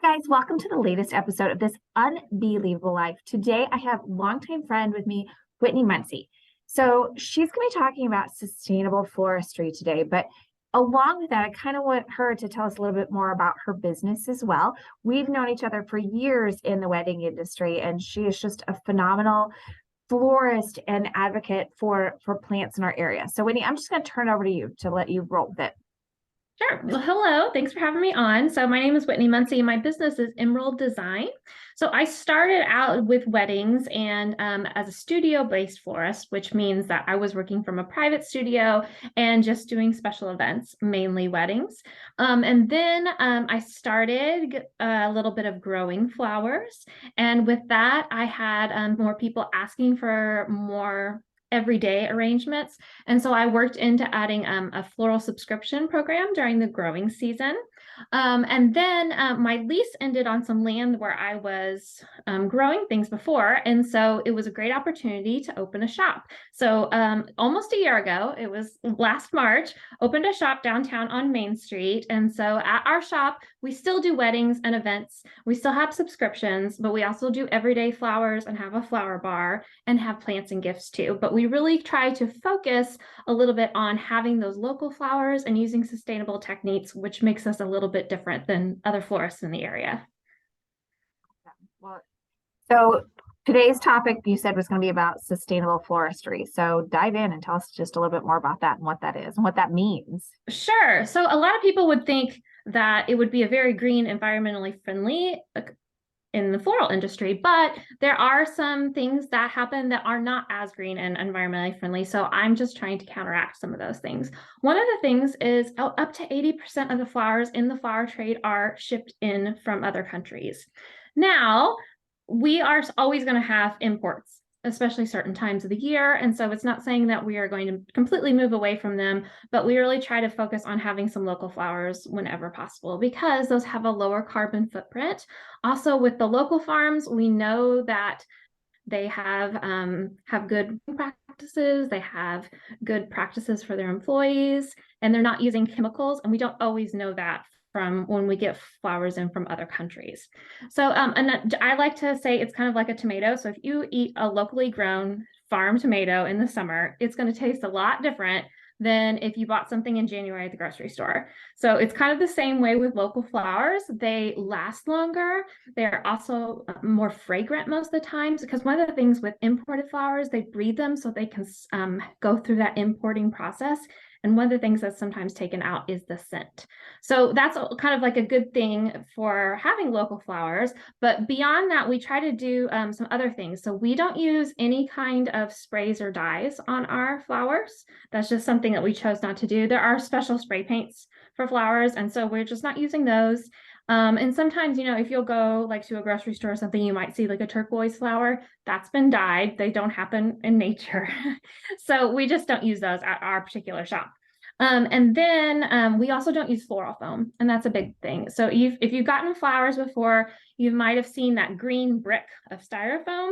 Guys, welcome to the latest episode of this UnBee-lievable Life. Today, I have longtime friend with me, Whitney Muncy. So she's going to be talking about sustainable floristry today, but along with that, I kind of want her to tell us a little bit more about her business as well. We've known each other for years in the wedding industry, and she is just a phenomenal florist and advocate for plants in our area. So Whitney, I'm just going to turn it over to you to let you roll with it. Sure. Well, hello. Thanks for having me on. So my name is Whitney Muncy and my business is Emerald Design. So I started out with weddings and as a studio-based florist, which means that I was working from a private studio and just doing special events, mainly weddings. And then I started a little bit of growing flowers. And with that, I had more people asking for more everyday arrangements. And so I worked into adding a floral subscription program during the growing season. And then my lease ended on some land where I was growing things before. And so it was a great opportunity to open a shop. So almost a year ago, it was last March, opened a shop downtown on Main Street. And so at our shop, we still do weddings and events. We still have subscriptions, but we also do everyday flowers and have a flower bar and have plants and gifts too. But we really try to focus a little bit on having those local flowers and using sustainable techniques, which makes us a little bit different than other florists in the area. Well, so today's topic you said was going to be about sustainable floristry. So dive in and tell us just a little bit more about that and what that is and what that means. Sure. So a lot of people would think that it would be a very green, environmentally friendly in the floral industry, but there are some things that happen that are not as green and environmentally friendly. So I'm just trying to counteract some of those things. One of the things is up to 80% of the flowers in the flower trade are shipped in from other countries. Now, we are always going to have imports, especially certain times of the year. And so it's not saying that we are going to completely move away from them, but we really try to focus on having some local flowers whenever possible because those have a lower carbon footprint. Also with the local farms, we know that they have good practices, they have good practices for their employees, and they're not using chemicals. And we don't always know that from when we get flowers in from other countries. So and I like to say it's kind of like a tomato. So if you eat a locally grown farm tomato in the summer, it's going to taste a lot different than if you bought something in January at the grocery store. So it's kind of the same way with local flowers. They last longer. They're also more fragrant most of the times because one of the things with imported flowers, they breed them so they can go through that importing process. And one of the things that's sometimes taken out is the scent. So that's kind of like a good thing for having local flowers. But beyond that, we try to do some other things. So we don't use any kind of sprays or dyes on our flowers. That's just something that we chose not to do. There are special spray paints for flowers. And so we're just not using those. And sometimes, you know, if you'll go like to a grocery store or something, you might see like a turquoise flower that's been dyed. They don't happen in nature. So we just don't use those at our particular shop. And then we also don't use floral foam, and that's a big thing. So if you've gotten flowers before, you might have seen that green brick of styrofoam.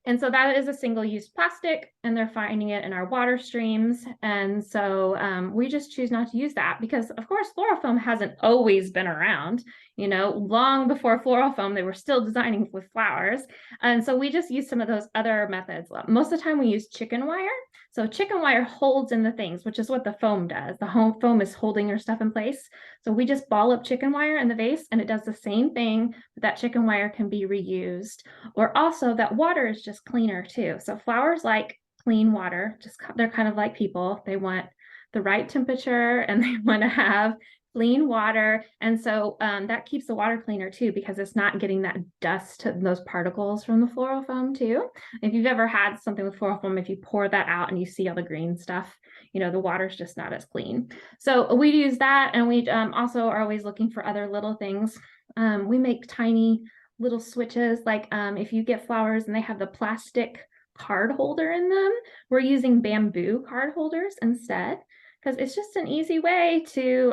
And so that is a single-use plastic, and they're finding it in our water streams. And so we just choose not to use that because, of course, floral foam hasn't always been around. You know, long before floral foam, they were still designing with flowers. And so we just use some of those other methods. Most of the time we use chicken wire. So chicken wire holds in the things, which is what the foam does. The foam is holding your stuff in place. So we just ball up chicken wire in the vase and it does the same thing, but that chicken wire can be reused. Or also that water is just cleaner too. So flowers like clean water, they're kind of like people. They want the right temperature and they want to have clean water. And so that keeps the water cleaner too, because it's not getting that dust, those particles from the floral foam too. If you've ever had something with floral foam, if you pour that out and you see all the green stuff, you know, the water's just not as clean. So we use that. And we also are always looking for other little things. We make tiny little switches, like if you get flowers and they have the plastic card holder in them, we're using bamboo card holders instead, because it's just an easy way to,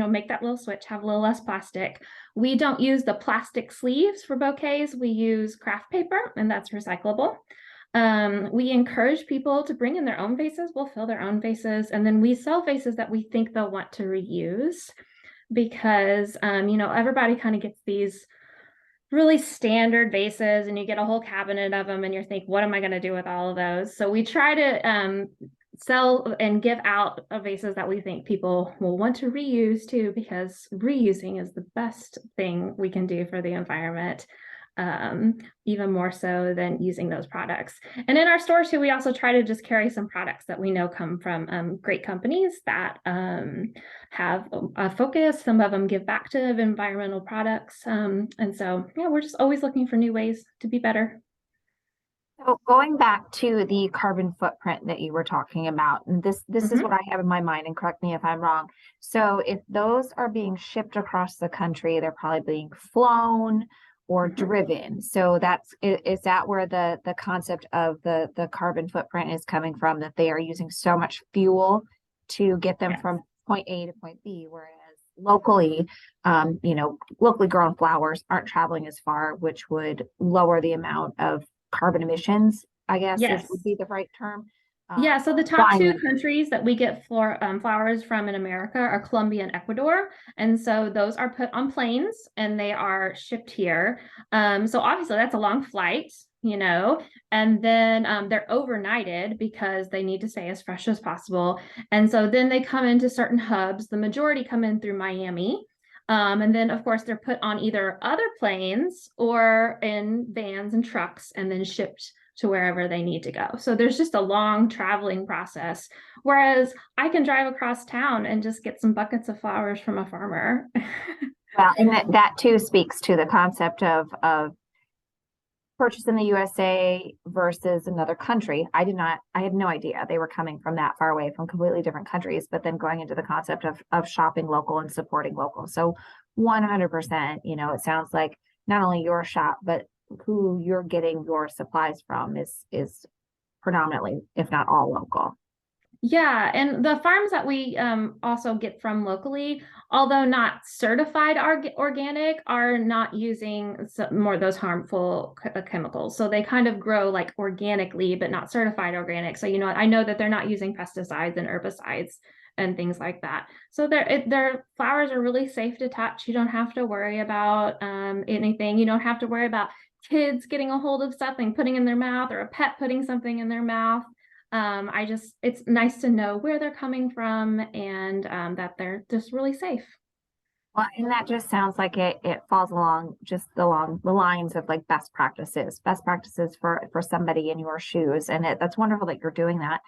make that little switch, have a little less plastic. We don't use the plastic sleeves for bouquets. We use craft paper, and that's recyclable. We encourage people to bring in their own vases. We'll fill their own vases, and then we sell vases that we think they'll want to reuse because, everybody kind of gets these really standard vases, and you get a whole cabinet of them and you're thinking, what am I going to do with all of those? So we try to sell and give out vases that we think people will want to reuse too, because reusing is the best thing we can do for the environment, even more so than using those products. And in our store too, we also try to just carry some products that we know come from great companies that have a focus. Some of them give back to environmental products. And so, yeah, we're just always looking for new ways to be better. So going back to the carbon footprint that you were talking about, and this is Mhm. what I have in my mind, and correct me if I'm wrong. So if those are being shipped across the country, they're probably being flown or Mhm. driven. So is that where the concept of the carbon footprint is coming from, that they are using so much fuel to get them Yes. from point A to point B, whereas locally, locally grown flowers aren't traveling as far, which would lower the amount of carbon emissions, I guess would Yes. be the right term. Yeah, so the top Flying two them. countries that we get flowers from in America are Colombia and Ecuador. And so those are put on planes and they are shipped here. So obviously that's a long flight, and then they're overnighted because they need to stay as fresh as possible. And so then they come into certain hubs. The majority come in through Miami. And then, of course, they're put on either other planes or in vans and trucks and then shipped to wherever they need to go. So there's just a long traveling process. Whereas I can drive across town and just get some buckets of flowers from a farmer. Well, and that too speaks to the concept of purchase in the USA versus another country. I had no idea they were coming from that far away, from completely different countries, but then going into the concept of shopping local and supporting local. So 100%, it sounds like not only your shop, but who you're getting your supplies from is predominantly, if not all, local. Yeah, and the farms that we also get from locally, although not certified organic, are not using more of those harmful chemicals. So they kind of grow like organically, but not certified organic. So, I know that they're not using pesticides and herbicides and things like that. So their flowers are really safe to touch. You don't have to worry about anything. You don't have to worry about kids getting a hold of something, putting in their mouth, or a pet putting something in their mouth. It's nice to know where they're coming from, and that they're just really safe. Well, and that just sounds like it falls along the lines of like best practices for somebody in your shoes. And that's wonderful that you're doing that.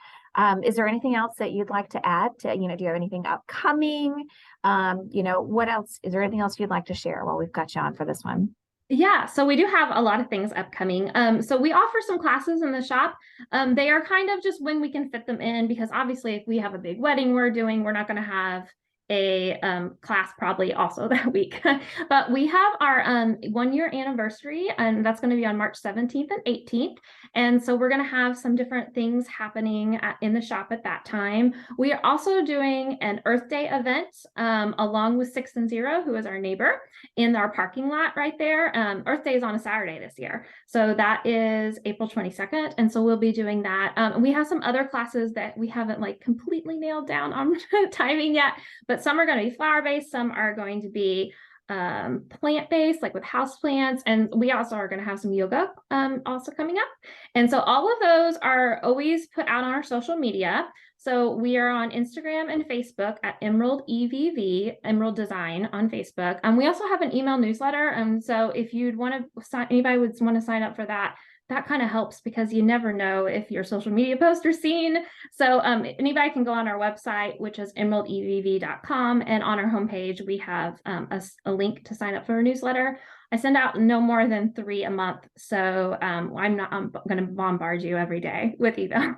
Is there anything else that you'd like to add to, do you have anything upcoming? What else, is there anything else you'd like to share while we've got you on for this one? Yeah, so we do have a lot of things upcoming. So we offer some classes in the shop. They are kind of just when we can fit them in, because obviously if we have a big wedding we're doing, we're not going to have a class probably also that week. But we have our 1 year anniversary, and that's going to be on March 17th and 18th. And so we're going to have some different things happening in the shop at that time. We are also doing an Earth Day event along with 6 and 0, who is our neighbor, in our parking lot right there. Earth Day is on a Saturday this year. So that is April 22nd. And so we'll be doing that. We have some other classes that we haven't like completely nailed down on timing yet, but some are going to be flower based. Some are going to be plant based, like with house plants. And we also are going to have some yoga also coming up. And so all of those are always put out on our social media. So we are on Instagram and Facebook at Emerald EVV, Emerald Design on Facebook. We also have an email newsletter. And so if you'd want to anybody would want to sign up for that, that kind of helps, because you never know if your social media posts are seen. So anybody can go on our website, which is emeraldevv.com. And on our homepage, we have a link to sign up for a newsletter. I send out no more than 3 a month. So I'm going to bombard you every day with emails.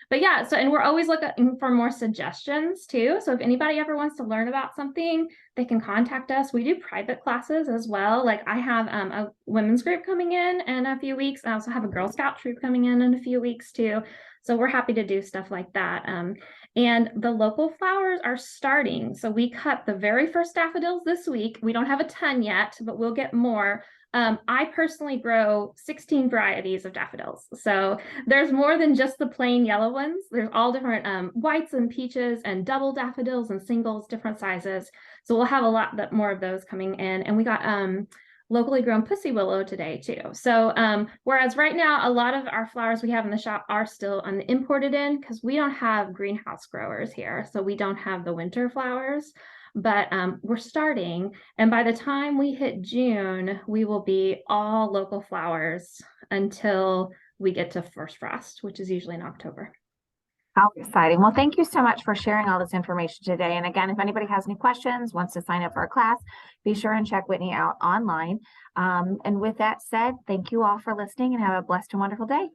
But yeah, and we're always looking for more suggestions too. So if anybody ever wants to learn about something, they can contact us. We do private classes as well. Like I have a women's group coming in a few weeks. I also have a Girl Scout troop coming in a few weeks too. So we're happy to do stuff like that. And the local flowers are starting. So we cut the very first daffodils this week. We don't have a ton yet, but we'll get more. I personally grow 16 varieties of daffodils. So there's more than just the plain yellow ones. There's all different whites and peaches and double daffodils and singles, different sizes. So we'll have a lot more of those coming in. And we got locally grown pussy willow today too. So whereas right now a lot of our flowers we have in the shop are still imported in because we don't have greenhouse growers here, so we don't have the winter flowers. But we're starting, and by the time we hit June, we will be all local flowers until we get to first frost, which is usually in October. How exciting. Well, thank you so much for sharing all this information today. And again, if anybody has any questions, wants to sign up for a class, be sure and check Whitney out online. And with that said, thank you all for listening and have a blessed and wonderful day.